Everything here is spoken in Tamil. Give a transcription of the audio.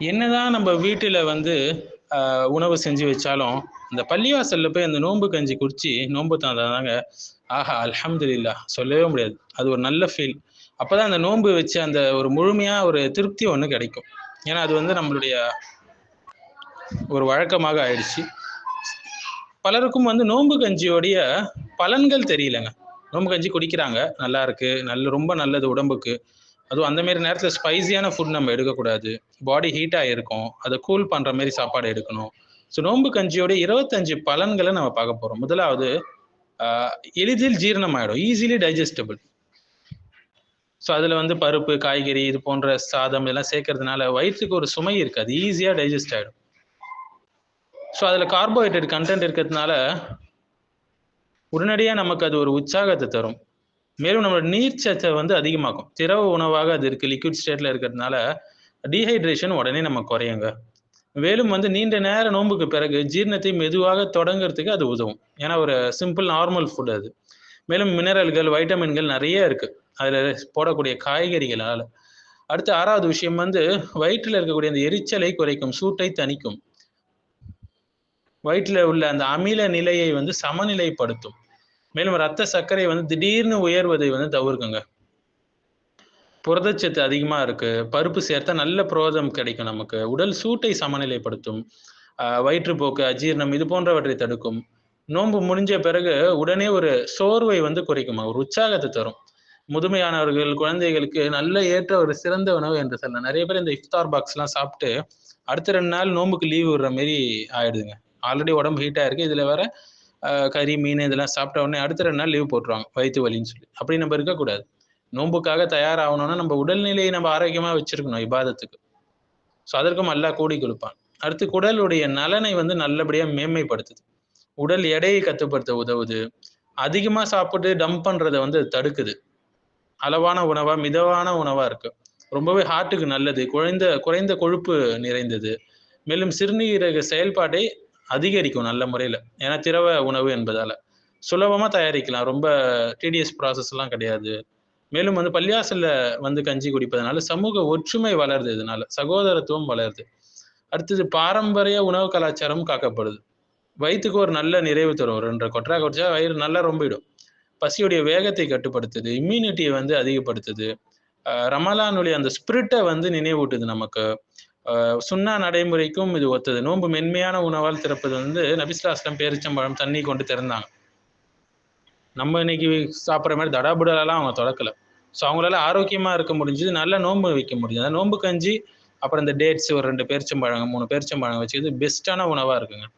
என்னதான் நம்ம வீட்டில் வந்து உணவு செஞ்சு வச்சாலும் இந்த பள்ளிவாசல்ல போய் அந்த நோன்பு கஞ்சி குடிச்சு நோன்பு தாங்க ஆஹா அல்ஹம்துலில்லாஹ் சொல்லவே முடியாது. அது ஒரு நல்ல ஃபீல். அப்பதான் அந்த நோன்பு வச்சு அந்த ஒரு முழுமையா ஒரு திருப்தி ஒன்று கிடைக்கும். ஏன்னா அது வந்து நம்மளுடைய ஒரு வழக்கமாக ஆயிடுச்சு. பலருக்கும் வந்து நோன்பு கஞ்சியோடைய பலன்கள் தெரியலங்க. நோன்பு கஞ்சி குடிக்கிறாங்க, நல்லா இருக்கு, ரொம்ப நல்லது உடம்புக்கு. அதுவும் அந்த மாரி நேரத்தில் ஸ்பைசியான ஃபுட் நம்ம எடுக்கக்கூடாது. பாடி ஹீட்டாக இருக்கும், அதை கூல் பண்ணுற மாரி சாப்பாடு எடுக்கணும். ஸோ நோன்பு கஞ்சியோட 25 பலன்களை நம்ம பார்க்க போகிறோம். முதலாவது, எளிதில் ஜீரணமாயிடும், ஈஸிலி டைஜஸ்டபிள். ஸோ அதில் வந்து பருப்பு, காய்கறி இது போன்ற சாதம் இதெல்லாம் சேர்க்கறதுனால வயிற்றுக்கு ஒரு சுமை இருக்காது, ஈஸியாக டைஜஸ்ட் ஆகிடும். ஸோ அதில் கார்போஹைட்ரேட் கண்டென்ட் இருக்கிறதுனால உடனடியாக நமக்கு அது ஒரு உற்சாகத்தை தரும். மேலும் நம்மளோட நீர்ச்சத்தை வந்து அதிகமாக்கும். திரவ உணவாக அது இருக்குது, லிக்விட் ஸ்டேட்டில் இருக்கிறதுனால டீஹைட்ரேஷன் உடனே நம்ம குறையுங்க. மேலும் வந்து நீண்ட நேர நோன்புக்கு பிறகு ஜீரணத்தை மெதுவாக தொடங்குறதுக்கு அது உதவும். ஏன்னா ஒரு சிம்பிள் நார்மல் ஃபுட் அது. மேலும் மினரல்கள், வைட்டமின்கள் நிறைய இருக்குது அதில் போடக்கூடிய காய்கறிகளால். அடுத்து 6வது விஷயம் வந்து வயிற்றில் இருக்கக்கூடிய அந்த எரிச்சலை குறைக்கும், சூட்டை தணிக்கும். வயிற்றில் உள்ள அந்த அமில நிலையை வந்து சமநிலைப்படுத்தும். மேலும் ரத்த சர்க்கரை வந்து திடீர்னு உயர்வதை வந்து தவிர்க்குங்க. புரதச்சத்து அதிகமாக இருக்கு, பருப்பு சேர்த்தா நல்ல புரதம் கிடைக்கும் நமக்கு. உடல் சூட்டை சமநிலைப்படுத்தும், வயிற்றுப்போக்கு, அஜீரணம் இது போன்றவற்றை தடுக்கும். நோன்பு முடிஞ்ச பிறகு உடனே ஒரு சோர்வை வந்து குறைக்குமா, ஒரு உற்சாகத்தை தரும். முதுமையானவர்கள், குழந்தைகளுக்கு நல்ல ஏற்ற ஒரு சிறந்த உணவு என்று சொல்லலாம். நிறைய பேர் இந்த இஃப்தார் பாக்ஸ்லாம் சாப்பிட்டு அடுத்த 2 நாள் நோன்புக்கு லீவ் விடுற மாரி ஆயிடுதுங்க. ஆல்ரெடி உடம்பு ஹீட்டாக இருக்குது, இதில் வேற கறி, மீன் இதெல்லாம் சாப்பிட்ட உடனே அடுத்த 2 நாள் லீவ் போட்டுருவாங்க, வயிற்று வலின்னு சொல்லி. அப்படி நம்ம இருக்கக்கூடாது. நோன்புக்காக தயாராகணும்னா நம்ம உடல்நிலையை நம்ம ஆரோக்கியமாக வச்சிருக்கணும் இபாதத்துக்கு. ஸோ அதற்கும் அல்லாஹ் கூடி கொடுப்பான். அடுத்து குடலுடைய நலனை வந்து நல்லபடியாக மேன்மைப்படுத்துது. உடல் எடையை கட்டுப்படுத்த உதவுது. அதிகமாக சாப்பிட்டு டம்ப் பண்ணுறதை வந்து தடுக்குது. அளவான உணவா, மிதமான உணவா இருக்கு. ரொம்பவே ஹார்ட்டுக்கு நல்லது. குறைந்த கொழுப்பு நிறைந்தது. மேலும் சிறுநீரக செயல்பாட்டை அதிகரிக்கும் நல்ல முறையில. ஏன்னா திரவ உணவு என்பதால. சுலபமா தயாரிக்கலாம். ரொம்ப டிடிஎஸ் ப்ராசஸ்லாம் கிடையாது. மேலும் வந்து பள்ளிவாசல்ல வந்து கஞ்சி குடிப்பதனால சமூக ஒற்றுமை வளருது இதனால. சகோதரத்துவம் வளருது. அடுத்தது பாரம்பரிய உணவு கலாச்சாரம் காக்கப்படுது. வயித்துக்கு ஒரு நல்ல நிறைவு தரும். ஒரு 2 கொட்டா குடிச்சா வயிறு நல்லா ரொம்பிடும். பசியுடைய வேகத்தை கட்டுப்படுத்துது. இம்யூனிட்டியை வந்து அதிகப்படுத்துது. ரமலானுடைய அந்த ஸ்பிரிட்டை வந்து நினைவூட்டுது நமக்கு. சுன்னா நடைமுறைக்கும் இது ஒத்தது. நோன்பு மென்மையான உணவால் திறப்பது வந்து நபி ஸல்லல்லாஹு அலைஹி வஸல்லம் பேரிச்சம்பழம், தண்ணி கொண்டு திறந்தாங்க. நம்ம இன்னைக்கு சாப்பிட்ற மாதிரி தடாபுடாலாம் அவங்க தொடக்கல. ஸோ அவங்களால ஆரோக்கியமா இருக்க முடிஞ்சது, நல்ல நோன்பு வைக்க முடிஞ்சது. அந்த நோன்பு கஞ்சி, அப்புறம் இந்த டேட்ஸ் ஒரு 2 பேரிச்சம்பழம், 3 பேரிச்சம்பழம் வச்சுக்கிறது பெஸ்ட்டான உணவா இருக்குங்க.